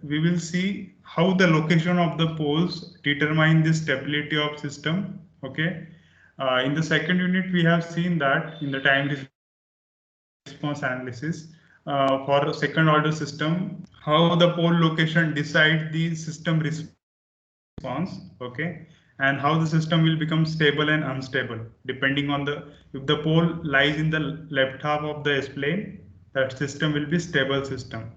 we will see how the location of the poles determine the stability of system. Okay. In the second unit, we have seen that in the time response analysis for a second order system, how the pole location decide the system response. Okay. And how the system will become stable and unstable depending on the, if the pole lies in the left half of the S-plane, that system will be stable system.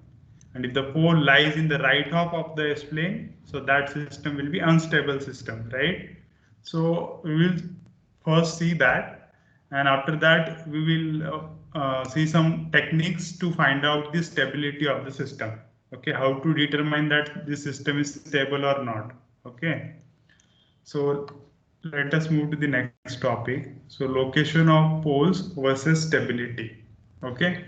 And if the pole lies in the right half of the S-plane, so that system will be unstable system, right? So we will first see that, and after that we will see some techniques to find out the stability of the system. Okay, how to determine that the system is stable or not. Okay, so let us move to the next topic. So location of poles versus stability. Okay,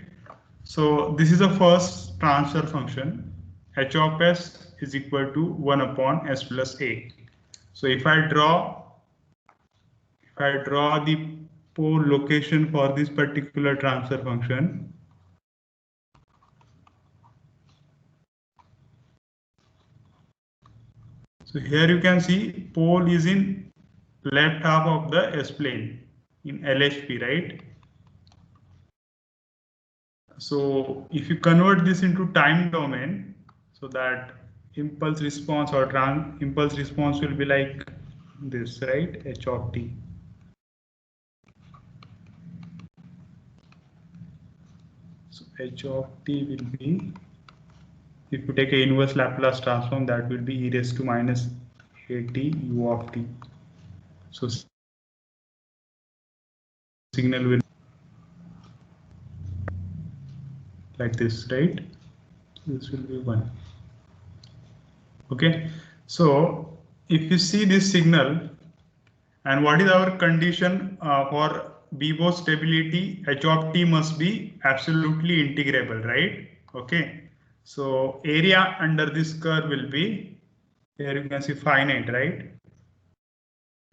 so this is the first transfer function. H of s is equal to 1 upon s plus a. So if I draw the pole location for this particular transfer function, so here you can see pole is in left half of the S-plane in LHP, right? So if you convert this into time domain, so that impulse response or impulse response will be like this, right? H of t. So H of t will be, if you take a inverse Laplace transform, that will be e raised to minus at u of t. So signal will like this, right? This will be 1. Okay, so if you see this signal, and what is our condition for BBO stability? H of t must be absolutely integrable, right? Okay, so area under this curve will be, here you can see finite, right?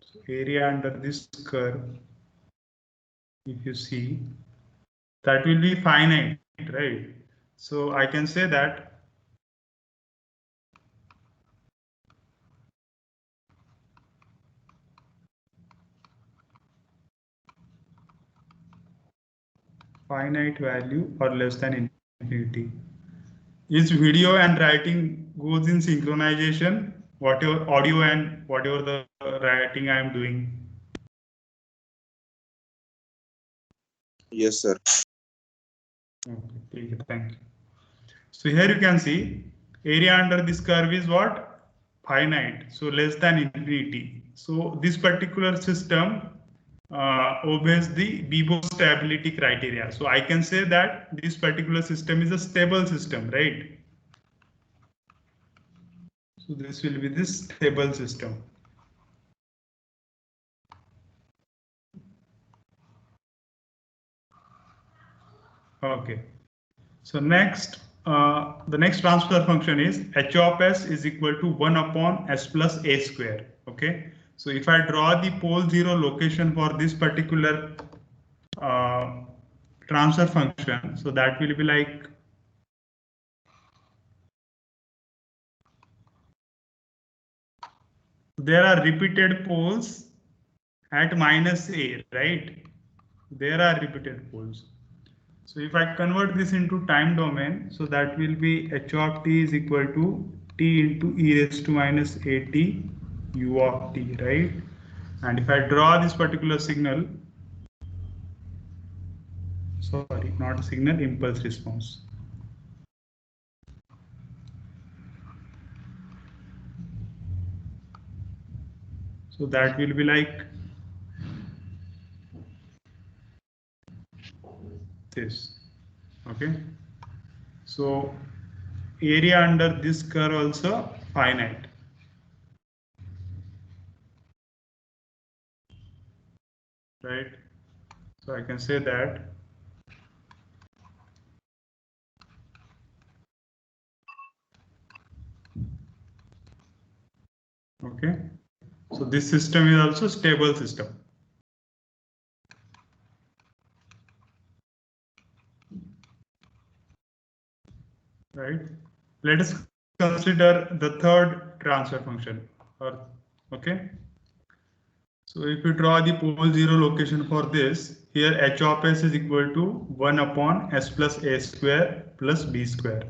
So area under this curve, if you see, that will be finite, right? So I can say that finite value or less than infinity. Is video and writing goes in synchronization, whatever audio and whatever the writing I am doing? Yes, sir. Okay, thank you. So here you can see area under this curve is what? Finite, so less than infinity. So this particular system obeys the BBO stability criteria. So I can say that this particular system is a stable system, right? So this will be this stable system. Okay. So next, the next transfer function is h of s is equal to 1 upon s plus a square. Okay. So if I draw the pole 0 location for this particular transfer function, so that will be like there are repeated poles at minus a, right? There are repeated poles. So if I convert this into time domain, so that will be h of t is equal to t into e raised to minus at u of t, right? And if I draw this particular signal, sorry, not signal, impulse response. So that will be like this. Okay. So area under this curve also finite. Right. So I can say that okay. So this system is also stable system. Right. Let us consider the third transfer function. Okay. So if you draw the pole 0 location for this, here h of s is equal to 1 upon s plus a square plus b square.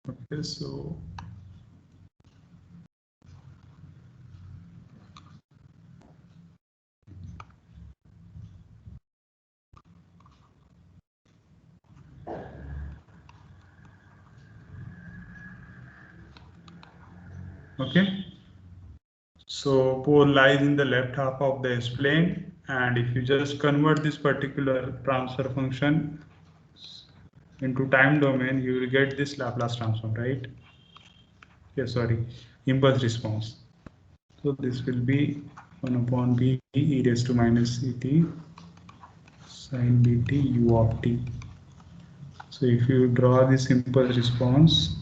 Okay, so okay. So pole lies in the left half of the S-plane, and if you just convert this particular transfer function into time domain, you will get this Laplace transform, right? Yeah, sorry, impulse response. So this will be 1 upon b e raised to minus ct sin bt u of t. So if you draw this impulse response,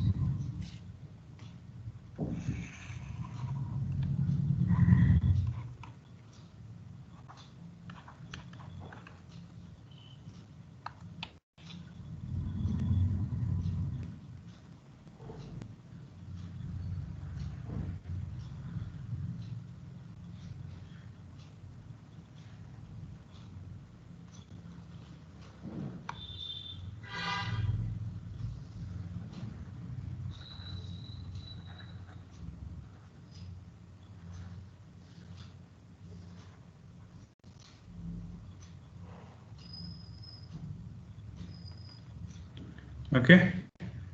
okay.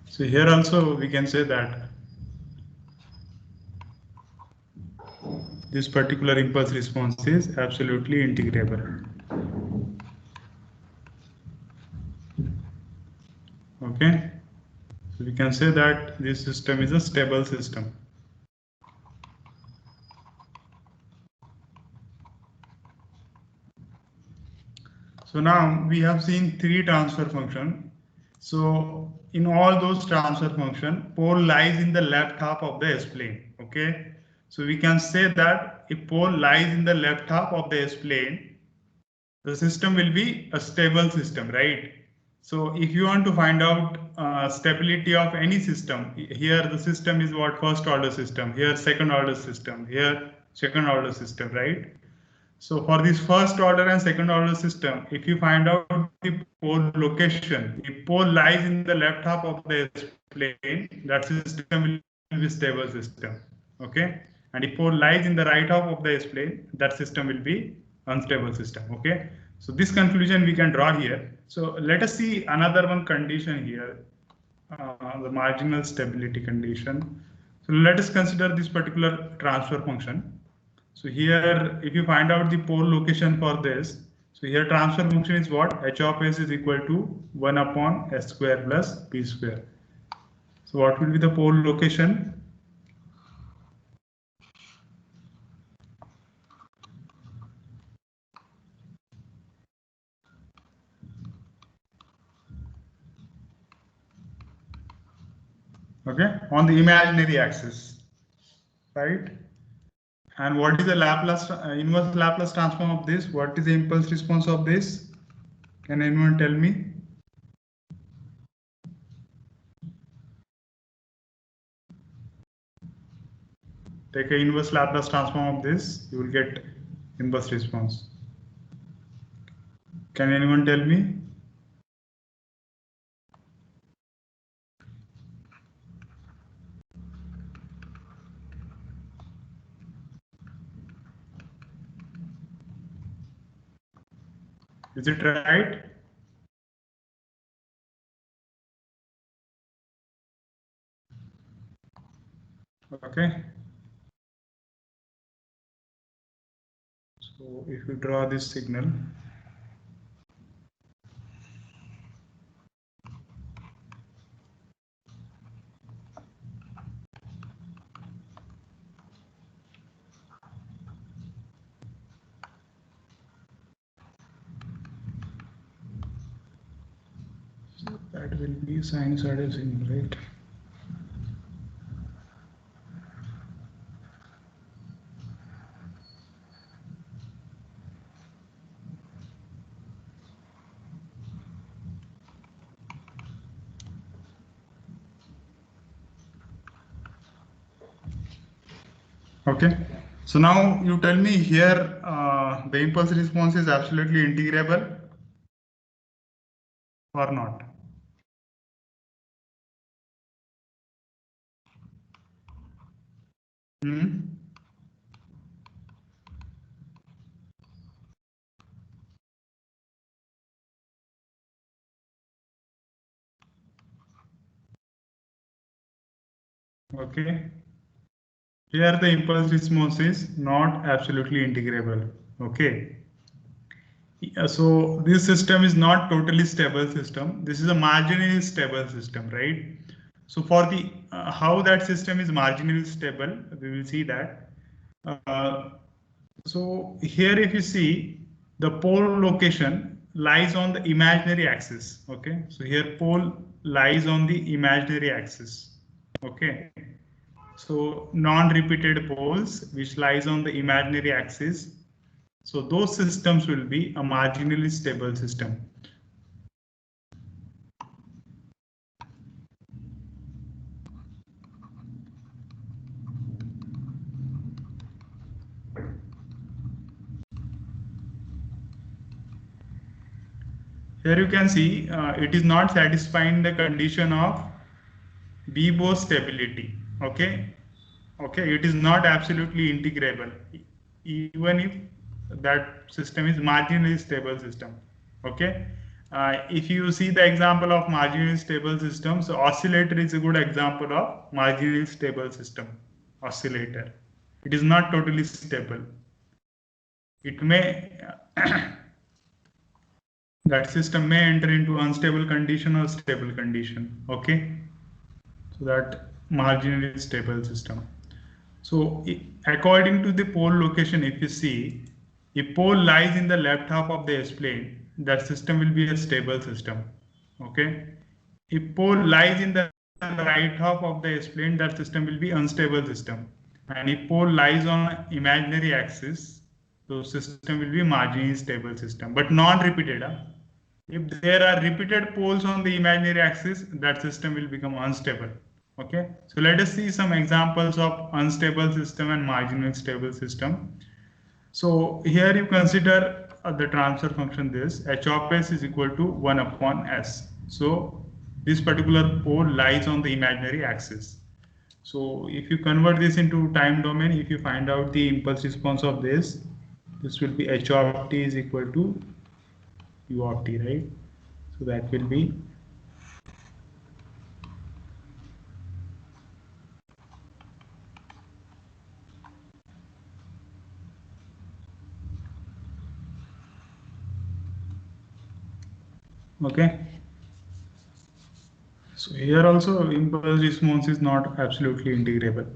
So here also we can say that this particular impulse response is absolutely integrable. Okay, so we can say that this system is a stable system. So now we have seen three transfer function. So in all those transfer function, pole lies in the left half of the S-plane. Okay, so we can say that if pole lies in the left half of the S-plane, the system will be a stable system, right? So if you want to find out stability of any system, here the system is what? First order system, here second order system, here second order system, right? So for this first order and second order system, if you find out the pole location, if pole lies in the left half of the plane, that system will be stable system. Okay. And if pole lies in the right half of the S plane, that system will be unstable system. Okay. So this conclusion we can draw here. So let us see another one condition here, the marginal stability condition. So let us consider this particular transfer function. So here, if you find out the pole location for this, so here transfer function is what? H of s is equal to 1 upon s square plus b square. So what will be the pole location? Okay, on the imaginary axis, right? And what is the Laplace inverse Laplace transform of this? What is the impulse response of this? Can anyone tell me? Take an inverse Laplace transform of this, you will get inverse response. Can anyone tell me? Is it right? Okay. So if you draw this signal, so that will be sinusoidal signal, right? Okay. So now you tell me here the impulse response is absolutely integrable or not? Hmm? Okay. Here the impulse response is not absolutely integrable. Okay. So this system is not totally stable system. This is a marginally stable system, right? So for the how that system is marginally stable, we will see that. Uh, so here if you see the pole location lies on the imaginary axis. Okay. So here pole lies on the imaginary axis. Okay. So non-repeated poles which lies on the imaginary axis. So those systems will be a marginally stable system. Here you can see it is not satisfying the condition of B-Bose stability. Okay, okay, it is not absolutely integrable, even if that system is marginally stable system. Okay, if you see the example of marginally stable system, so oscillator is a good example of marginally stable system. Oscillator, it is not totally stable. It may that system may enter into unstable condition or stable condition. Okay, so that marginally stable system. So according to the pole location, if you see, if pole lies in the left half of the S-plane, that system will be a stable system. Okay. If pole lies in the right half of the S-plane, that system will be unstable system. And if pole lies on imaginary axis, so system will be marginally stable system, but non-repeated. If there are repeated poles on the imaginary axis, that system will become unstable. Okay, so let us see some examples of unstable system and marginally stable system. So here you consider the transfer function this h of s is equal to 1 upon s. So this particular pole lies on the imaginary axis. So if you convert this into time domain, if you find out the impulse response of this will be h of t is equal to u of t, right? So that will be okay. So here also impulse response is not absolutely integrable.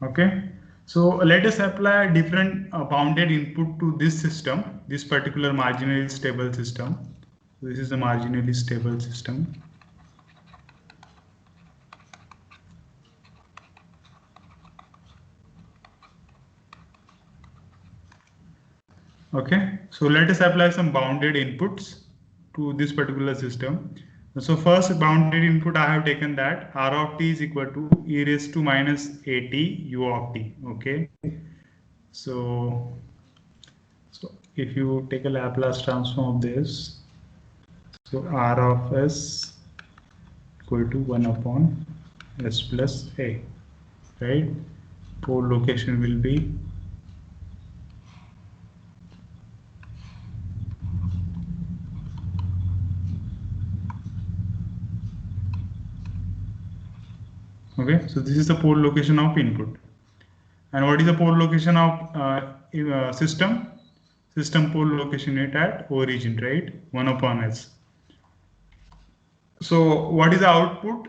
Okay. So let us apply a different bounded input to this system, this particular marginally stable system. This is a marginally stable system. Okay. So let us apply some bounded inputs to this particular system. So first bounded input I have taken that r of t is equal to e raised to minus at u of t. Okay. So if you take a Laplace transform of this, so r of s equal to 1 upon s plus a, right? Pole location will be okay. So this is the pole location of input. And what is the pole location of system? System pole location it at origin, right? 1 upon s. So what is the output?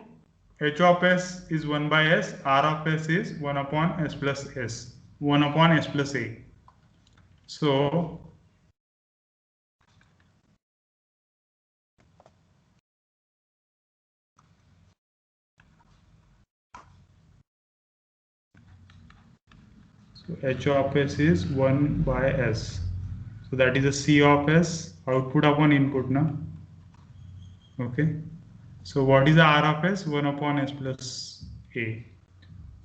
H of s is 1 by s, r of s is 1 upon s plus s, 1 upon s plus a. So So H of S is 1 by S. So that is a C of S, output upon input now. Okay. So what is the R of S? 1 upon S plus A.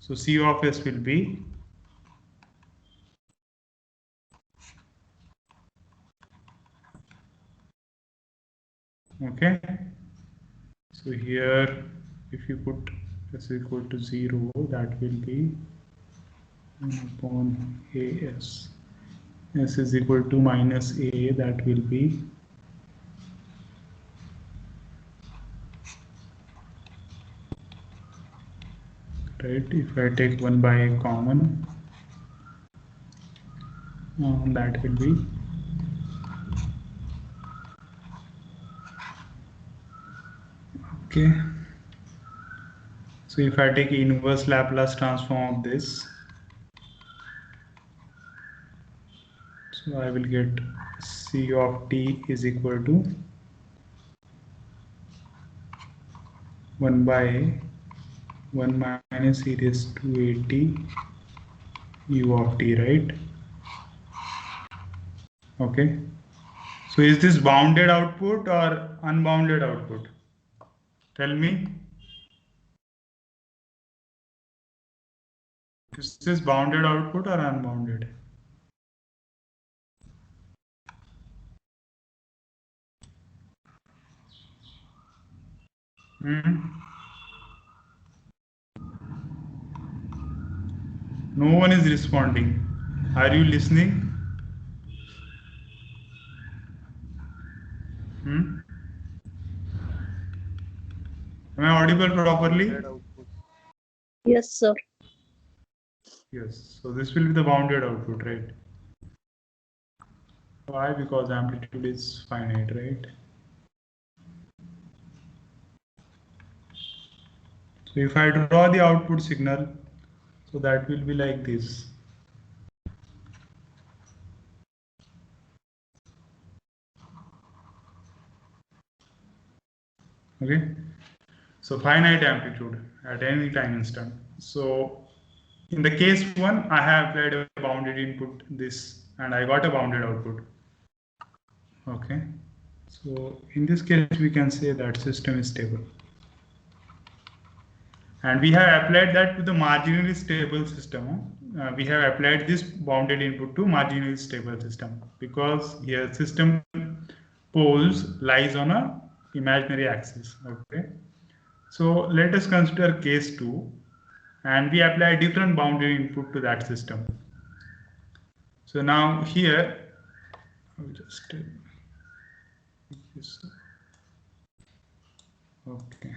So C of S will be okay. So here if you put S equal to 0, that will be 1 upon AS. S is equal to minus A, that will be right. If I take 1 by A common, that will be okay. So if I take inverse Laplace transform of this, so I will get C of t is equal to 1 by 1 minus e raised to 80 u of t, right? Okay. So is this bounded output or unbounded output? Tell me. Is this bounded output or unbounded? No one is responding. Are you listening? Am I audible properly? Yes, sir. Yes. So this will be the bounded output, right? Why? Because amplitude is finite, right? So if I draw the output signal, so that will be like this. Okay. So finite amplitude at any time instant. So in the case 1, I have applied a bounded input this and I got a bounded output. Okay. So in this case, we can say that system is stable. And we have applied that to the marginally stable system. We have applied this bounded input to marginally stable system because here system poles lies on a imaginary axis. Okay. So let us consider case 2 and we apply different bounded input to that system. So now here, I will just this. Okay.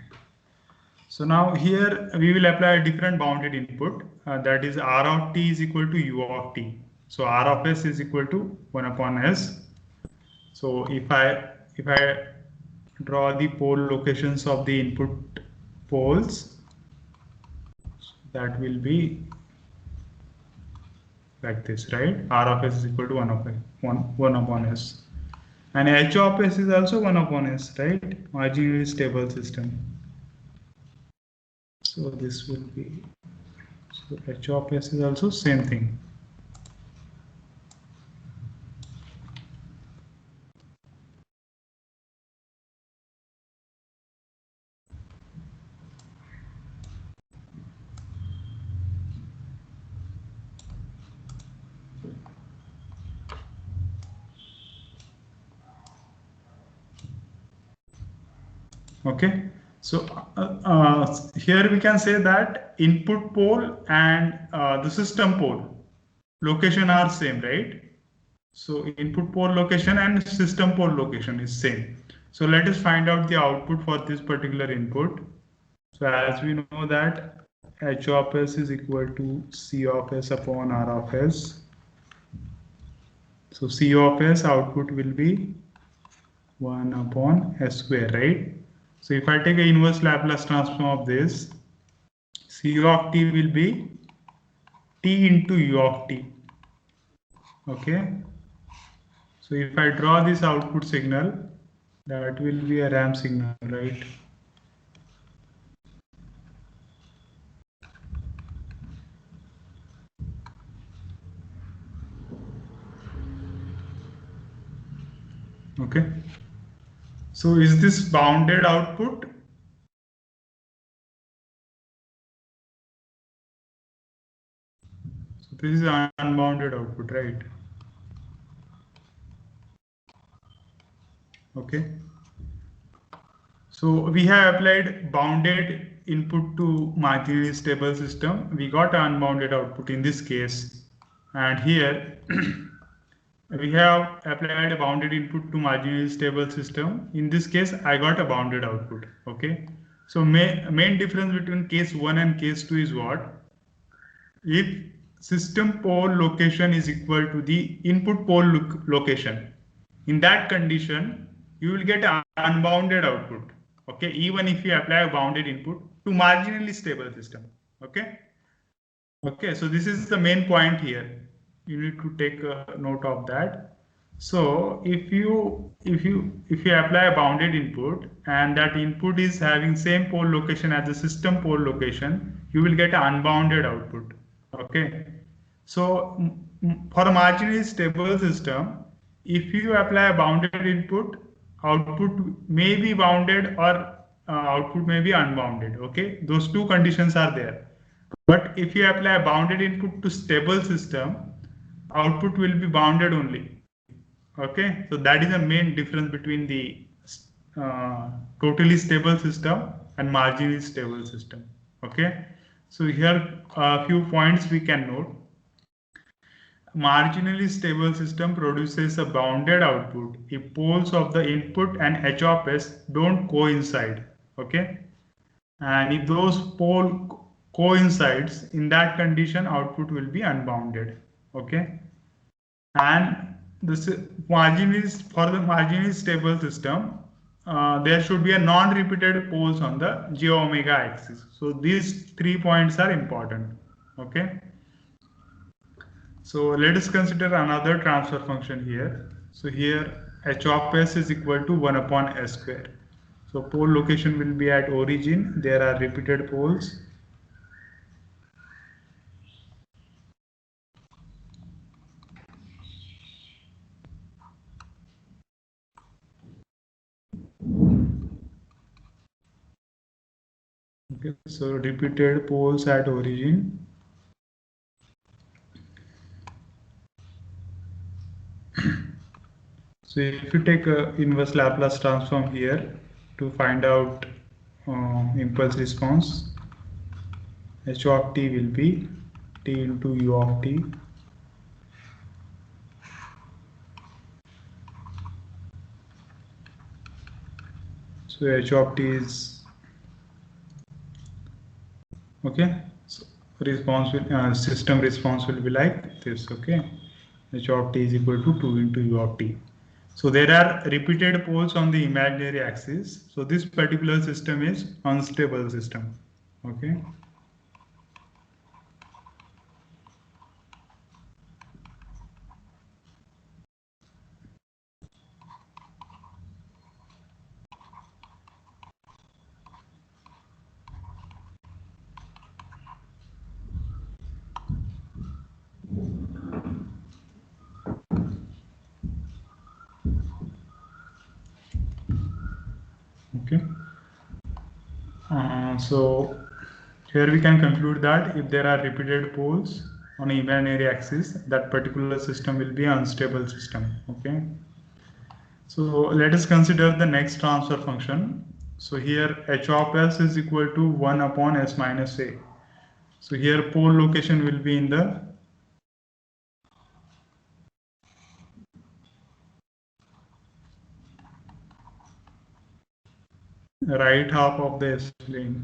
So now here we will apply a different bounded input that is R of t is equal to U of t. So R of S is equal to 1 upon S. So if I draw the pole locations of the input poles, that will be like this, right? R of S is equal to 1 upon S. And H of S is also 1 upon S, right? Marginally stable system. So this will be, so H of S is also same thing. Okay. So here we can say that input pole and the system pole location are same, right? So input pole location and system pole location is same. So let us find out the output for this particular input. So as we know that H of S is equal to C of S upon R of S. So C of S output will be 1 upon S square, right? So if I take an inverse Laplace transform of this, C of t will be t into U of t. Okay. So if I draw this output signal, that will be a ramp signal, right? Okay. So is this bounded output? So this is unbounded output, right? Okay. So we have applied bounded input to marginally stable system. We got unbounded output in this case. And here we have applied a bounded input to marginally stable system. In this case, I got a bounded output. Okay. So main difference between case 1 and case 2 is what? If system pole location is equal to the input pole location, in that condition, you will get an unbounded output. Okay, even if you apply a bounded input to marginally stable system. Okay. Okay, so this is the main point here. You need to take a note of that. So if you apply a bounded input and that input is having same pole location as the system pole location, you will get an unbounded output. Okay. So for a marginally stable system, if you apply a bounded input, output may be bounded or output may be unbounded. Okay, those two conditions are there. But if you apply a bounded input to stable system, output will be bounded only. Okay, so that is the main difference between the totally stable system and marginally stable system. Okay, so here a few points we can note. Marginally stable system produces a bounded output if poles of the input and H of S don't coincide. Okay, and if those pole coincides, in that condition output will be unbounded. Okay, and this marginally for the marginally stable system, there should be a non-repeated poles on the j omega axis. So these 3 points are important. Okay. So let us consider another transfer function here. So here h of s is equal to 1 upon s square. So pole location will be at origin. There are repeated poles. Okay, so repeated poles at origin. So if you take a inverse Laplace transform here to find out impulse response, h of t will be t into u of t. So h of t is okay. So response will system response will be like this. Okay, h of t is equal to 2 into u of t. So there are repeated poles on the imaginary axis. So this particular system is unstable system. Okay. Okay. So here we can conclude that if there are repeated poles on an imaginary axis, that particular system will be an unstable system. Okay. So let us consider the next transfer function. So here h of s is equal to 1 upon s minus a. So here pole location will be in the right half of the s plane.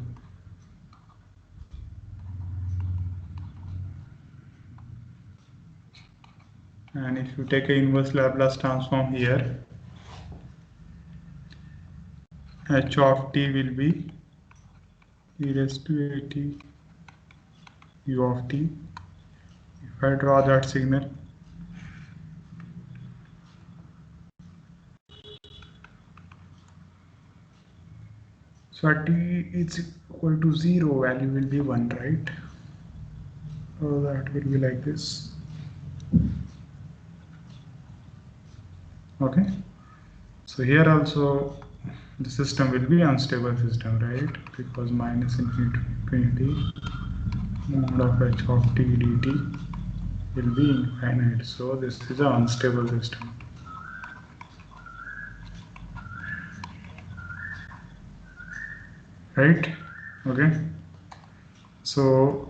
And if you take an inverse Laplace transform here, h of t will be e raised to at u of t. If I draw that signal, so at t is equal to 0, value will be 1, right? So that will be like this. Okay. So here also the system will be unstable system, right? Because minus infinity mod of h of t dt will be infinite. So this is an unstable system. Right? Okay. So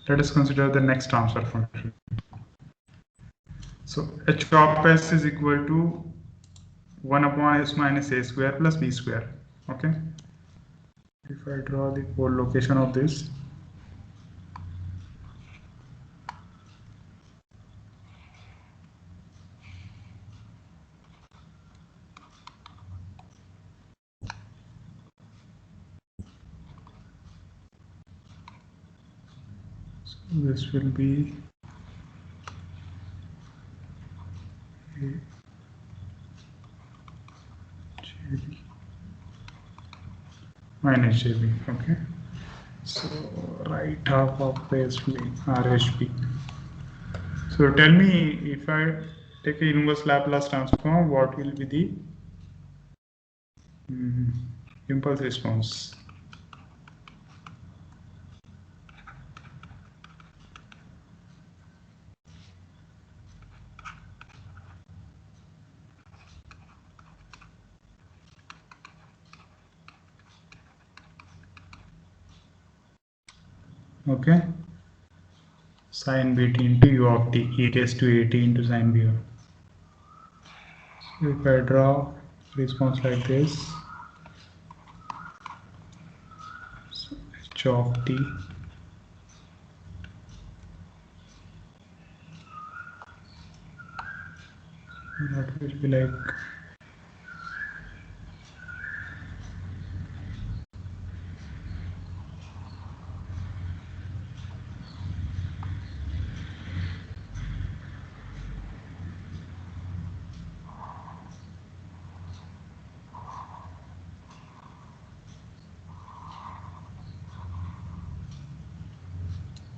let us consider the next transfer function. So h of s is equal to 1 upon s minus a square plus b square. Okay. If I draw the pole location of this, so this will be JB minus JB. Okay. So right half of the spleen RHP. So tell me, if I take a inverse Laplace transform, what will be the impulse response? Okay. Sin bt into u of t, e raised to at into sin b. So if I draw response like this, so h of t that will be like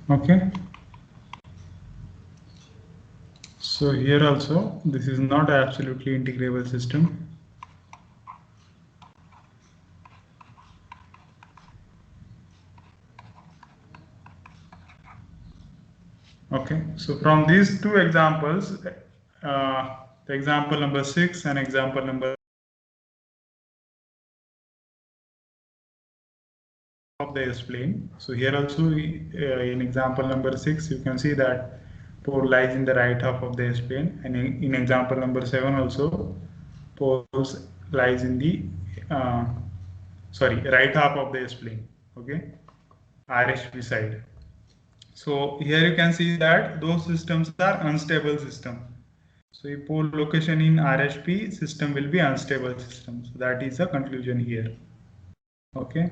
okay. So here also this is not an absolutely integrable system. Okay, so from these two examples, the example number 6 and example number of the S-plane. So here also in example number 6, you can see that pole lies in the right half of the S-plane, and in example number 7 also poles lies in the right half of the S-plane. Okay, RHP side. So here you can see that those systems are unstable system. So a pole location in RHP system will be unstable system. So that is the conclusion here. Okay.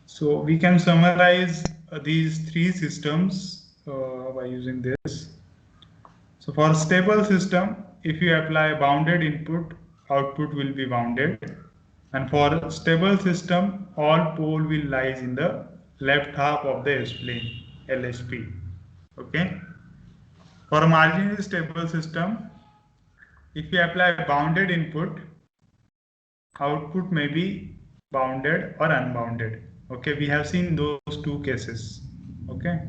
So we can summarize these three systems by using this. So for a stable system, if you apply bounded input, output will be bounded. And for a stable system, all pole will lies in the left half of the S-plane, LHP. Okay. For a marginally stable system, if you apply bounded input, output may be bounded or unbounded. Okay, we have seen those two cases. Okay,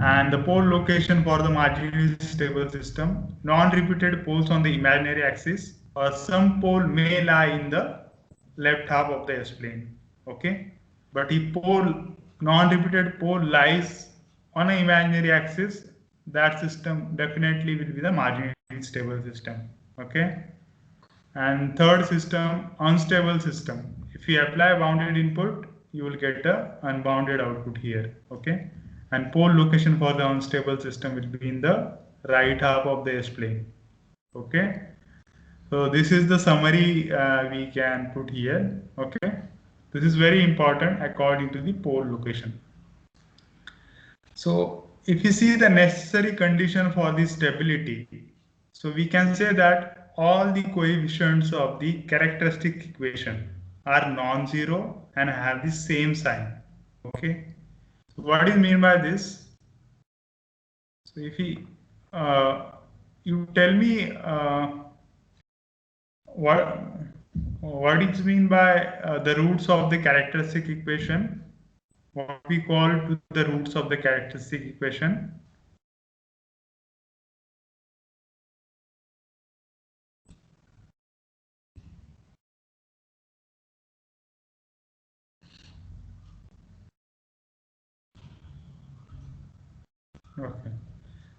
and the pole location for the marginally stable system, non-repeated poles on the imaginary axis, or some pole may lie in the left half of the S-plane. Okay, but if non-repeated pole lies on an imaginary axis, that system definitely will be the marginally stable system. Okay. And third system, unstable system. If you apply bounded input, you will get a unbounded output here. Okay. And pole location for the unstable system will be in the right half of the S-plane. Okay. So this is the summary we can put here. Okay. This is very important according to the pole location. So if you see the necessary condition for the stability, so we can say that all the coefficients of the characteristic equation are non-zero and have the same sign. Okay. So what is mean by this? So if you tell me what is mean by the roots of the characteristic equation? What we call to the roots of the characteristic equation? Okay.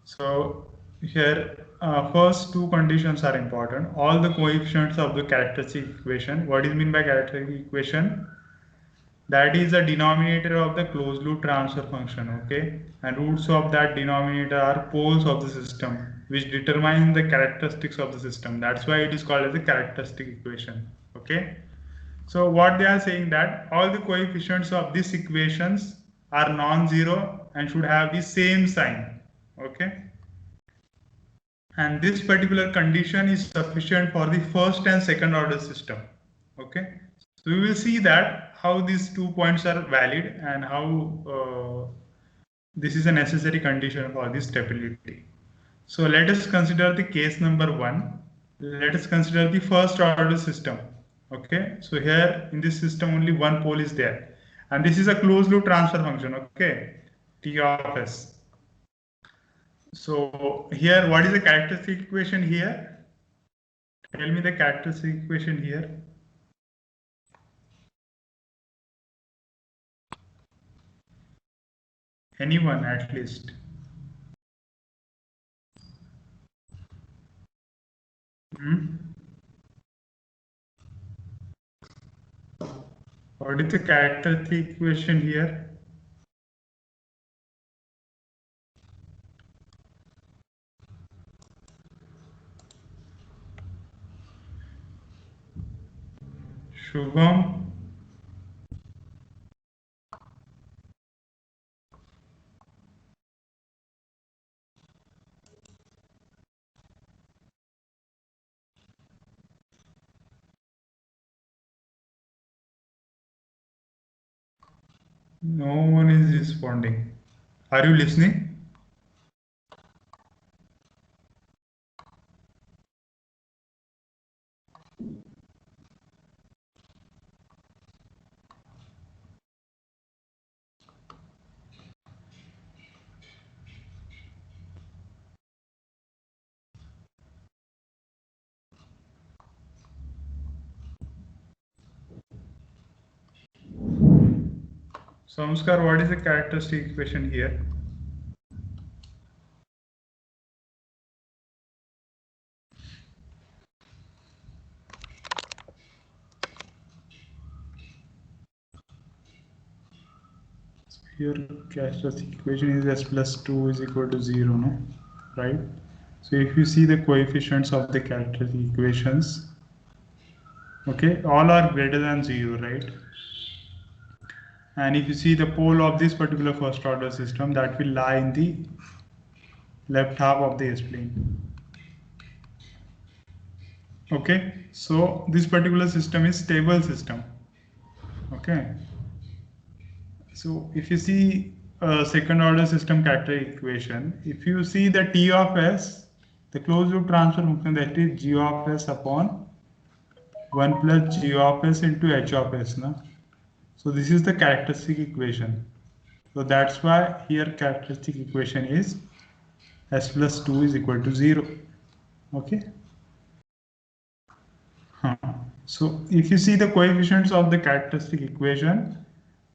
So here first two conditions are important. All the coefficients of the characteristic equation. What is mean by characteristic equation? That is the denominator of the closed loop transfer function. Okay, and roots of that denominator are poles of the system, which determine the characteristics of the system. That's why it is called as the characteristic equation. Okay. So what they are saying that all the coefficients of these equations are non-zero and should have the same sign. Okay. And this particular condition is sufficient for the first and second order system. Okay. So we will see that how these 2 points are valid and how this is a necessary condition for this stability. So let us consider the case number 1. Let us consider the first order system. Okay, so here in this system only one pole is there, and this is a closed loop transfer function. Okay, T of S. So here, what is the characteristic equation here? Tell me the characteristic equation here. Anyone at least. What is the characteristic equation here? Shubham. No one is responding. Are you listening? Samskar, what is the characteristic equation here? Your characteristic equation is s plus 2 is equal to 0, no? Right? So if you see the coefficients of the characteristic equations, okay, all are greater than 0, right? And if you see the pole of this particular first order system, that will lie in the left half of the S-plane. Okay, so this particular system is stable system. Okay, so if you see a second order system characteristic equation, if you see the T of S, the closed loop transfer function, that is G of S upon 1 plus G of S into H of S. Na? So this is the characteristic equation. So that's why here characteristic equation is S plus 2 is equal to 0. Okay. So if you see the coefficients of the characteristic equation,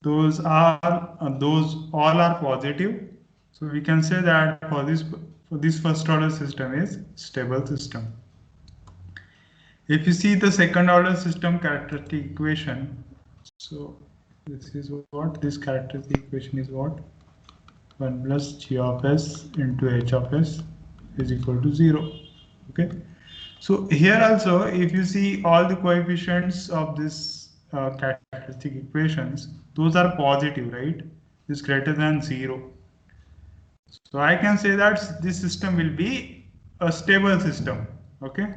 those all are positive. So we can say that for this first order system is stable system. If you see the second order system characteristic equation, so this is what this characteristic equation is what 1 plus G of S into H of S is equal to 0. Okay. So here also, if you see all the coefficients of this characteristic equations, those are positive, right? Is greater than 0. So I can say that this system will be a stable system. Okay.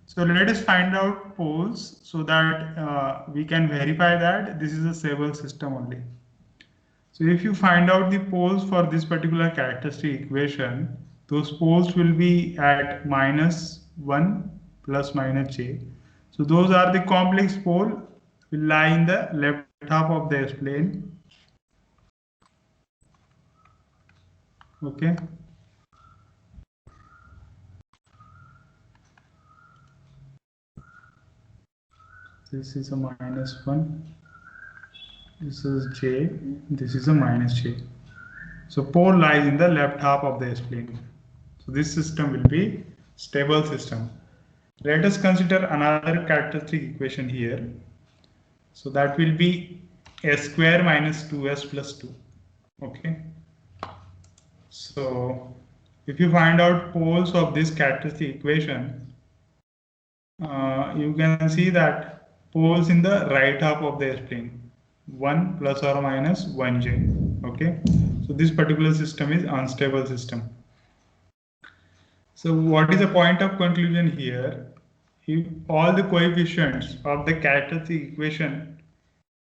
So let us find out poles so that we can verify that this is a stable system only. So if you find out the poles for this particular characteristic equation, those poles will be at -1 plus minus j. So those are the complex pole will lie in the left half of the S-plane. Okay. This is a -1. This is J. This is a -J. So pole lies in the left half of the S-plane. So this system will be stable system. Let us consider another characteristic equation here. So that will be S square minus 2S plus 2. Okay. So if you find out poles of this characteristic equation, you can see that poles in the right half of the S-plane, 1 plus or minus 1J. Okay. So this particular system is unstable system. So what is the point of conclusion here? If all the coefficients of the characteristic equation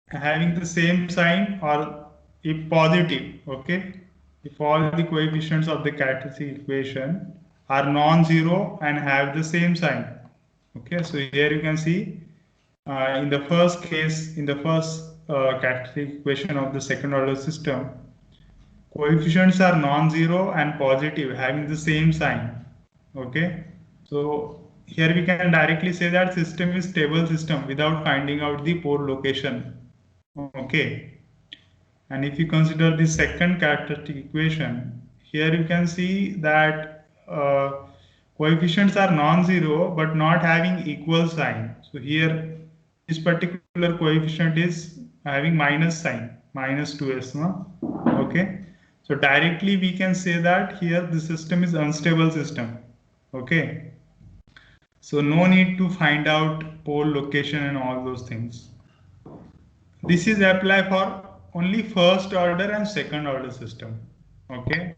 having the same sign, or if positive, okay, if all the coefficients of the characteristic equation are non-zero and have the same sign, okay, so here you can see in the first case, in the first characteristic equation of the second order system, coefficients are non-zero and positive having the same sign. Okay, so here we can directly say that system is stable system without finding out the pole location. Okay, and if you consider the second characteristic equation, here you can see that coefficients are non-zero but not having equal sign. So here this particular coefficient is having minus sign, -2s, no? Okay, so directly we can say that here the system is unstable system. Okay, so no need to find out pole location and all those things. This is apply for only first order and second order system. Okay,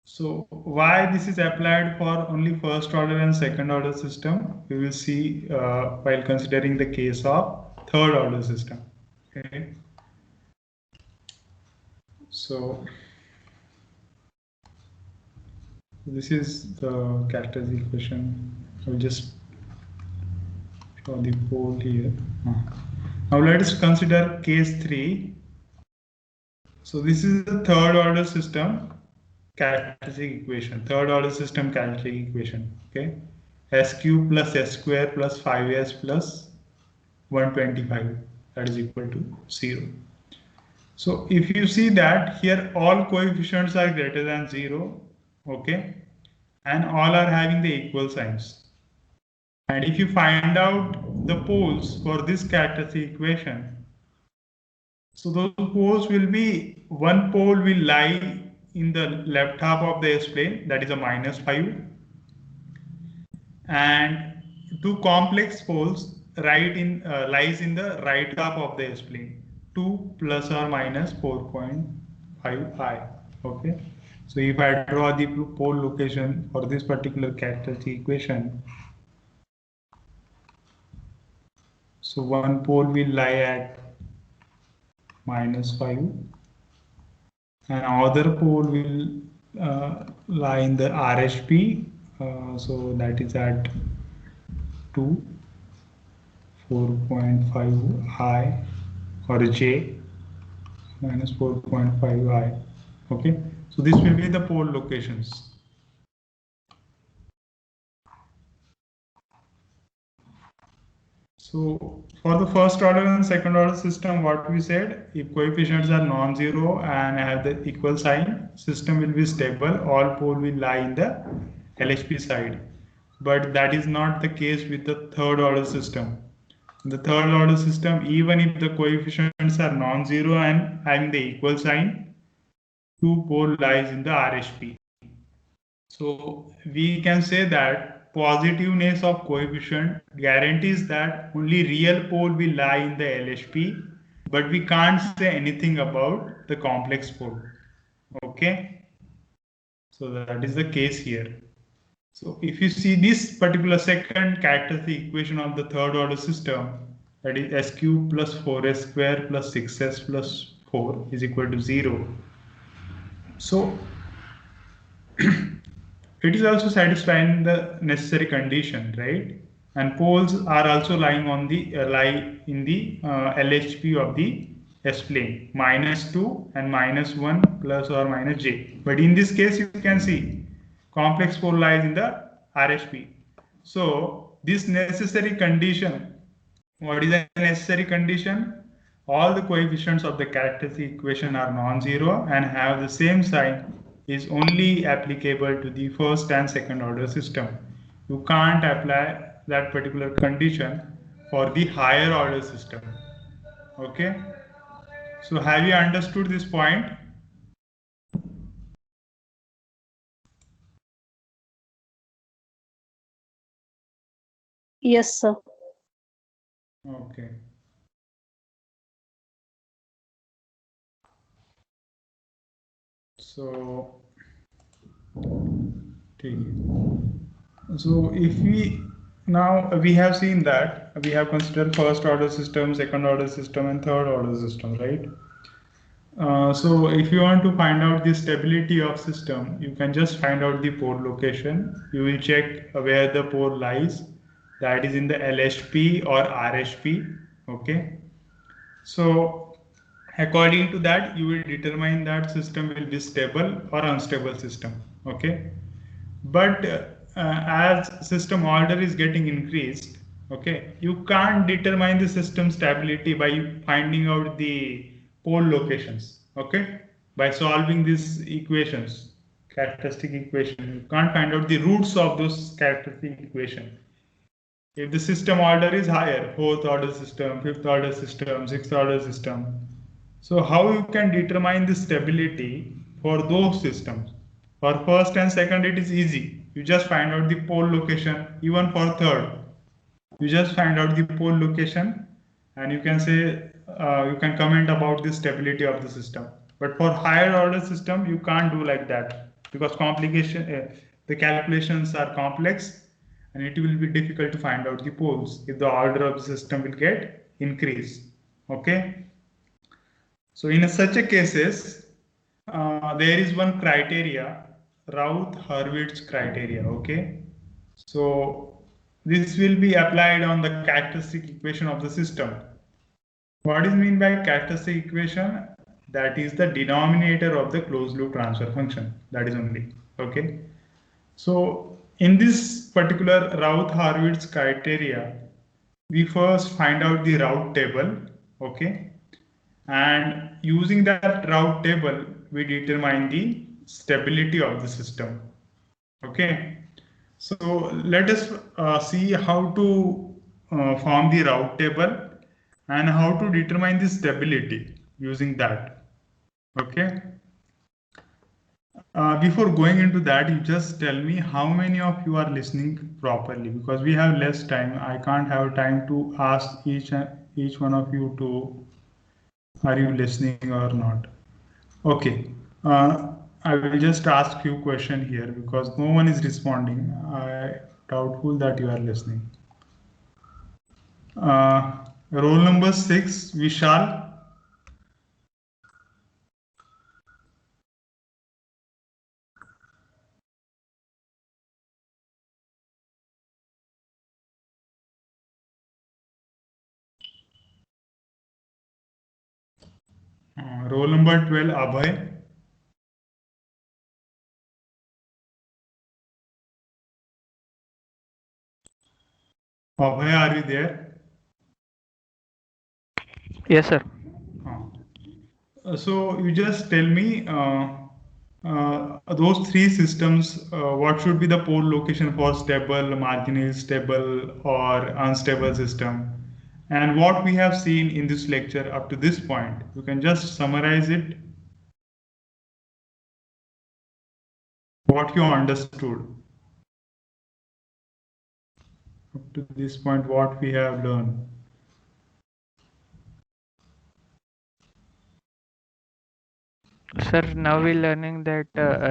so why this is applied for only first order and second order system, we will see while considering the case of third order system. Okay, so this is the characteristic equation. I will just draw the pole here. Now let us consider case 3. So this is the third order system characteristic equation. Third order system characteristic equation. Okay, S cube plus S square plus 5S plus 125, that is equal to 0. So if you see that here all coefficients are greater than 0. Okay, and all are having the equal signs. And if you find out the poles for this characteristic equation, so those poles will be, one pole will lie in the left half of the S-plane, that is a -5, and two complex poles lies in the right half of the S-plane, 2 plus or minus 4.5i. Okay, so if I draw the pole location for this particular characteristic equation, so one pole will lie at -5 and other pole will lie in the RHP, so that is at 2, 4.5i or J -4.5i. Okay, so this will be the pole locations. So for the first order and second order system, what we said, if coefficients are non-zero and have the equal sign, system will be stable, all pole will lie in the LHP side. But that is not the case with the third order system. In the third order system, even if the coefficients are non-zero and having the equal sign, two pole lies in the RHP. So we can say that positiveness of coefficient guarantees that only real pole will lie in the LHP, but we can't say anything about the complex pole. Okay, so that is the case here. So if you see this particular second characteristic equation of the third order system, that is S cube plus 4S square plus 6S plus 4 is equal to 0. So it is also satisfying the necessary condition, right? and poles are also lying on the lie in the LHP of the S plane, -2 and -1 plus or minus j. But in this case, you can see complex pole lies in the RHP. So this necessary condition, what is the necessary condition? All the coefficients of the characteristic equation are non-zero and have the same sign is only applicable to the first and second order system. You can't apply that particular condition for the higher order system. Okay. So have you understood this point? Yes, sir. Okay. So, so if we have seen that we have considered first order system, second order system, and third order system, right? So if you want to find out the stability of system, you can just find out the pole location. You will check where the pole lies, that is in the LHP or RHP. Okay. So according to that, you will determine that system will be stable or unstable system. Okay. But as system order is getting increased, okay, you can't determine the system stability by finding out the pole locations, okay, by solving these equations, characteristic equation. You can't find out the roots of those characteristic equation. If the system order is higher, fourth order system, fifth order system, sixth order system, so how you can determine the stability for those systems? For first and second, it is easy. You just find out the pole location. Even for third, you just find out the pole location, and you can say you can comment about the stability of the system. But for higher order system, you can't do like that because the calculations are complex, and it will be difficult to find out the poles if the order of the system will get increased. Okay. So in such a cases, there is one criteria, Routh-Hurwitz criteria. Okay. So this will be applied on the characteristic equation of the system. What is mean by characteristic equation? That is the denominator of the closed loop transfer function. That is only. Okay. So in this particular Routh-Hurwitz criteria, we first find out the Routh table. Okay. And using that Routh table, we determine the stability of the system. Okay. So let us see how to form the Routh table and how to determine the stability using that. Okay. Before going into that, you just tell me how many of you are listening properly, because we have less time. I can't have time to ask each one of you to, are you listening or not? Okay. I will just ask few questions here because no one is responding. I doubtful that you are listening. Roll number 6, Vishal. Roll number 12, Abhay. Abhay, are you there? Yes, sir. So you just tell me those three systems, what should be the pole location for stable, marginal stable, or unstable system, and what we have seen in this lecture up to this point. You can just summarize it, what you understood up to this point, what we have learned. Sir, now we're learning that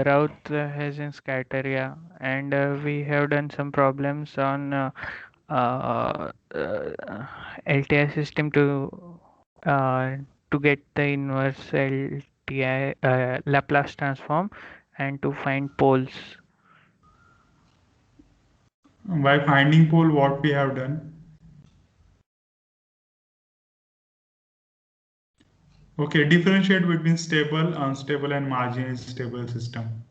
Routh has its criteria, and we have done some problems on LTI system to get the inverse LTI Laplace transform and to find poles. By finding pole, what we have done? Okay, differentiate between stable, unstable, and marginally stable system.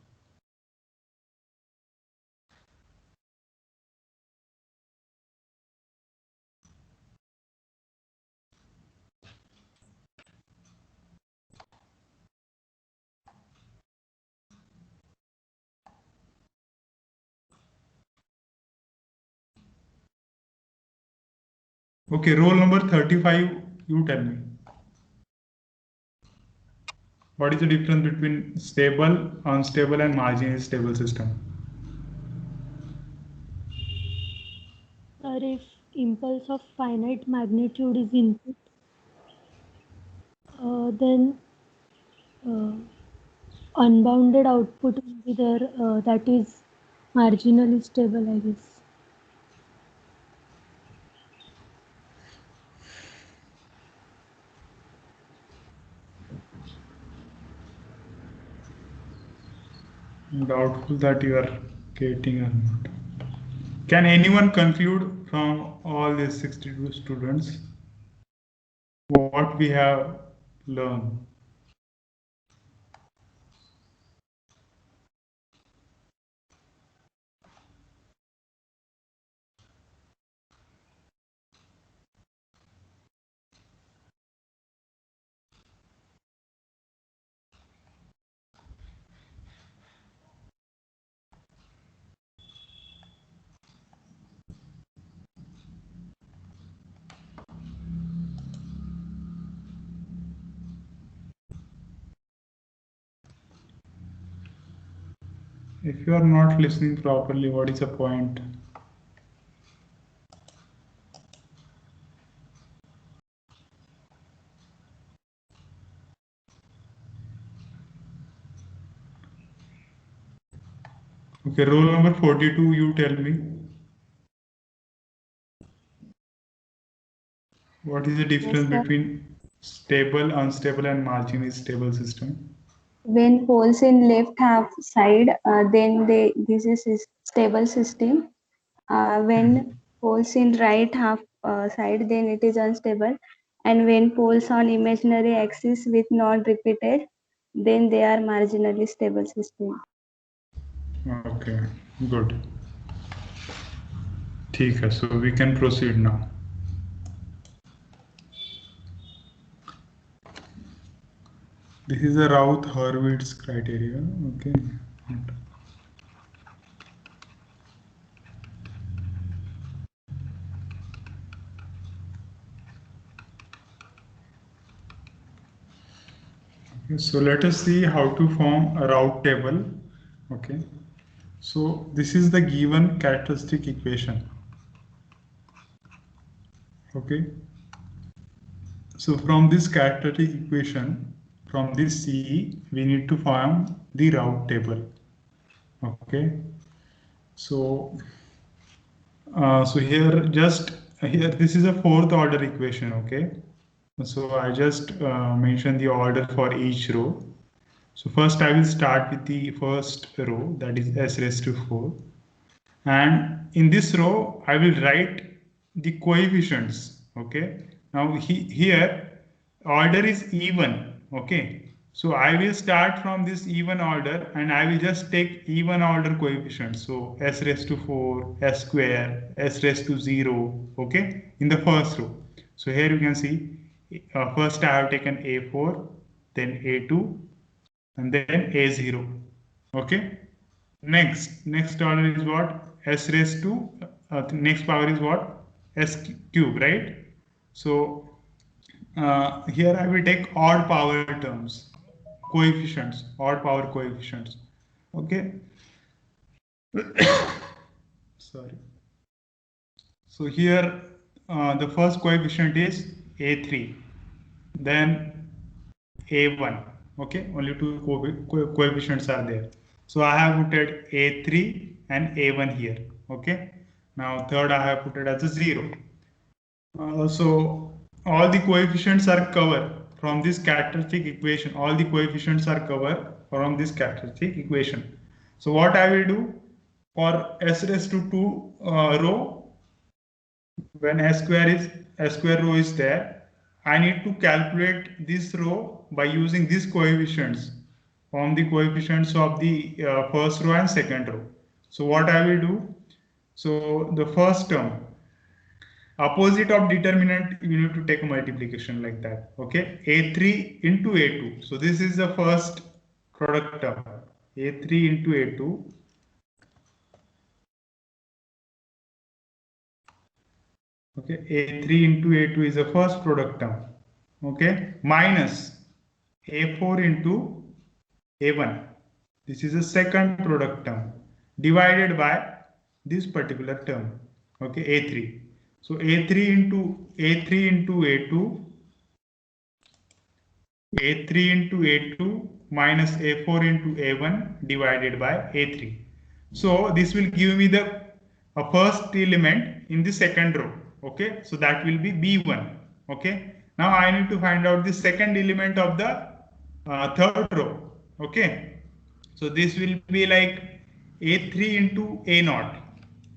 Okay, roll number 35, you tell me. What is the difference between stable, unstable, and marginally stable system? If impulse of finite magnitude is input, then unbounded output will be there, that is marginally stable, I guess. Doubtful that you are getting or not. Can anyone conclude from all these 62 students what we have learned? If you are not listening properly, what is the point? Okay, roll number 42, you tell me. What is the difference sir. between stable, unstable, and marginally stable system? When poles in left half side, then this is a stable system. When poles in right half side, then it is unstable. And when poles on imaginary axis with not repeated, then they are marginally stable system. Okay, good. ठीक है, so we can proceed now. This is a Routh-Hurwitz criteria. Okay. Okay, so let us see how to form a Routh table. Okay. So this is the given characteristic equation. Okay. So from this characteristic equation, from this CE, we need to form the Routh table. Okay. So, so here this is a fourth order equation. Okay. So I just mentioned the order for each row. So first I will start with the first row, that is s raised to 4. And in this row, I will write the coefficients. Okay. Now here order is even. Okay. So I will start from this even order and I will just take even order coefficients. So s raised to 4, s square, s raised to 0. Okay. In the first row. So here you can see first I have taken a4, then a2, and then a0. Okay. Next order is what? S raised to next power is what? S cube, right? So here I will take odd power terms, coefficients, odd power coefficients. Okay. Sorry. So here the first coefficient is a3, then a1. Okay, only two coefficients are there. So I have put it a3 and a1 here. Okay. Now third I have put it as a 0. So all the coefficients are covered from this characteristic equation. All the coefficients are covered from this characteristic equation. So what I will do? for s raised to 2 row, when s square row is there, I need to calculate this row by using these coefficients, from the coefficients of the first row and second row. So what I will do, so the first term, opposite of determinant, you need to take a multiplication like that. Okay, a3 into a2. So this is the first product term, a3 into a2. Okay, a3 into a2 is the first product term. Okay, minus a4 into a1. This is the second product term, divided by this particular term. Okay, a3. So a3 into a2, a3 into a2 minus a4 into a1 divided by a3. So this will give me the first element in the second row. Okay, so that will be b1. Okay, now I need to find out the second element of the third row. Okay, so this will be like a3 into a0,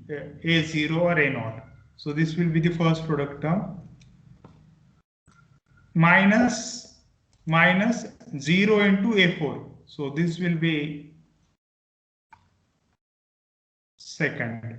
a0 or a0. So this will be the first product term, minus 0 into a4. So this will be second.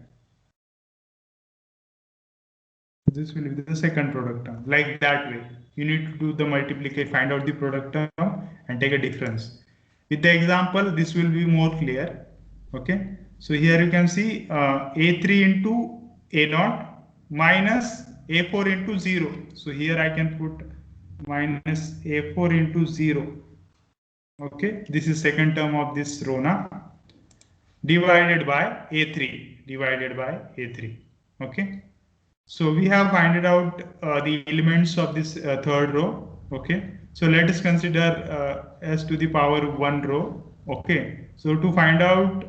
This will be the second product term. Like that way, you need to do the multiplication, find out the product term and take a difference. With the example, this will be more clear. Okay, so here you can see a3 into a0 minus a4 into 0. So here I can put minus a4 into 0. Okay, this is second term of this row now, divided by a3, okay. So we have found out the elements of this third row. Okay, so let us consider s to the power 1 row. Okay, so to find out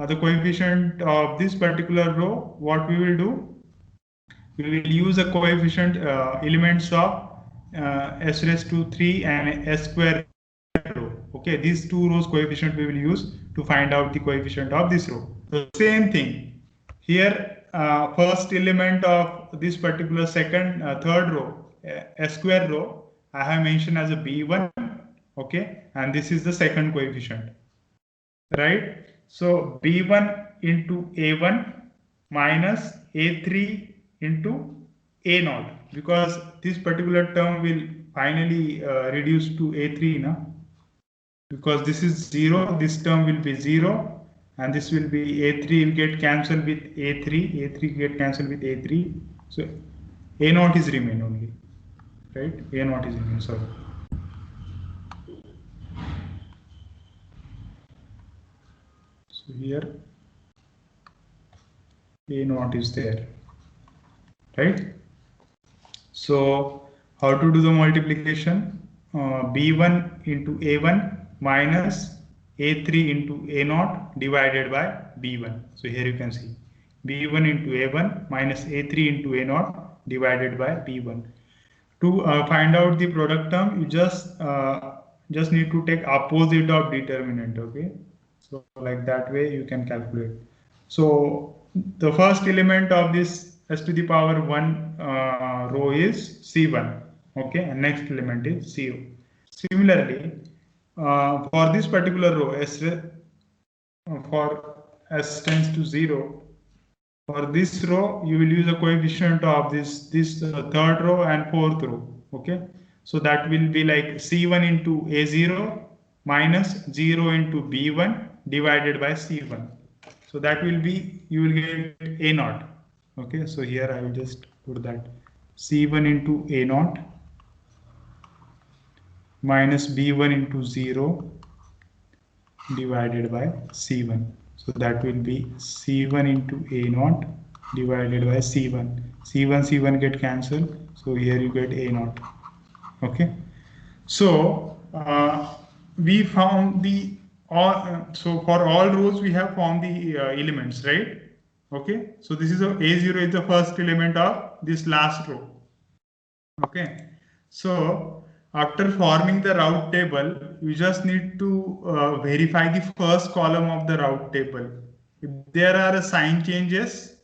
the coefficient of this particular row, what we will do, we will use a coefficient elements of s raised to 3 and s square row. Okay, these two rows coefficient we will use to find out the coefficient of this row. The same thing here, first element of this particular third row, s square row, I have mentioned as a b1. Okay, and this is the second coefficient, right? So b1 into a1 minus a3 into a0, because this particular term will finally reduce to a3 now, because this is 0, this term will be 0, and this will be a3 will get cancelled with a3 get cancelled with a3, so a0 is remain only, right? A0 is remain, sorry. So here a0 is there, right? So how to do the multiplication? b1 into a1 minus a3 into a0 divided by b1. So here you can see b1 into a1 minus a3 into a0 divided by b1. To find out the product term, you just need to take opposite of determinant. Okay, so like that way you can calculate. So the first element of this s to the power 1 row is c1. Okay, and next element is co. Similarly, for this particular row, for s tends to 0, for this row you will use a coefficient of this third row and fourth row. Okay, so that will be like c1 into a0 minus 0 into b1 divided by c1. So that will be, you will get a0. Okay, so here I will just put that c1 into a0 minus b1 into 0 divided by c1. So that will be c1 into a0 divided by c1. C1 get cancelled. So here you get a0. Okay. So we found the so for all rows we have found the elements, right? Okay. So this is a0 is the first element of this last row. Okay. So after forming the route table, you just need to verify the first column of the route table. If there are sign changes,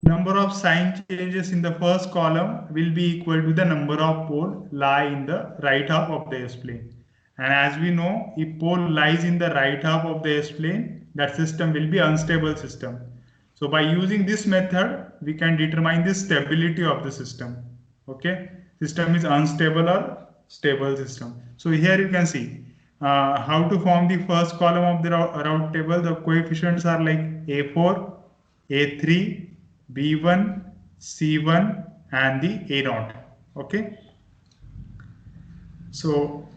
number of sign changes in the first column will be equal to the number of pole lie in the right half of the S-plane. And as we know, if pole lies in the right half of the S-plane, that system will be unstable system. So by using this method, we can determine the stability of the system. Okay, system is unstable or stable system. So here you can see how to form the first column of the route table. The coefficients are like A4, A3, B1, C1, and the A0. Okay, so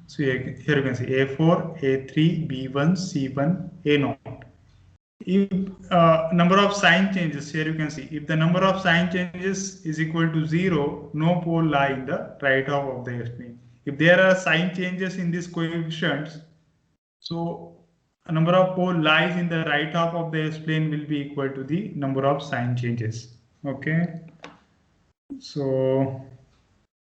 so here you can see A4, A3, B1, C1, A0. If number of sign changes, here you can see if the number of sign changes is equal to 0, no pole lie in the right half of the S-plane. If there are sign changes in these coefficients, so a number of pole lies in the right half of the S-plane will be equal to the number of sign changes. Okay, so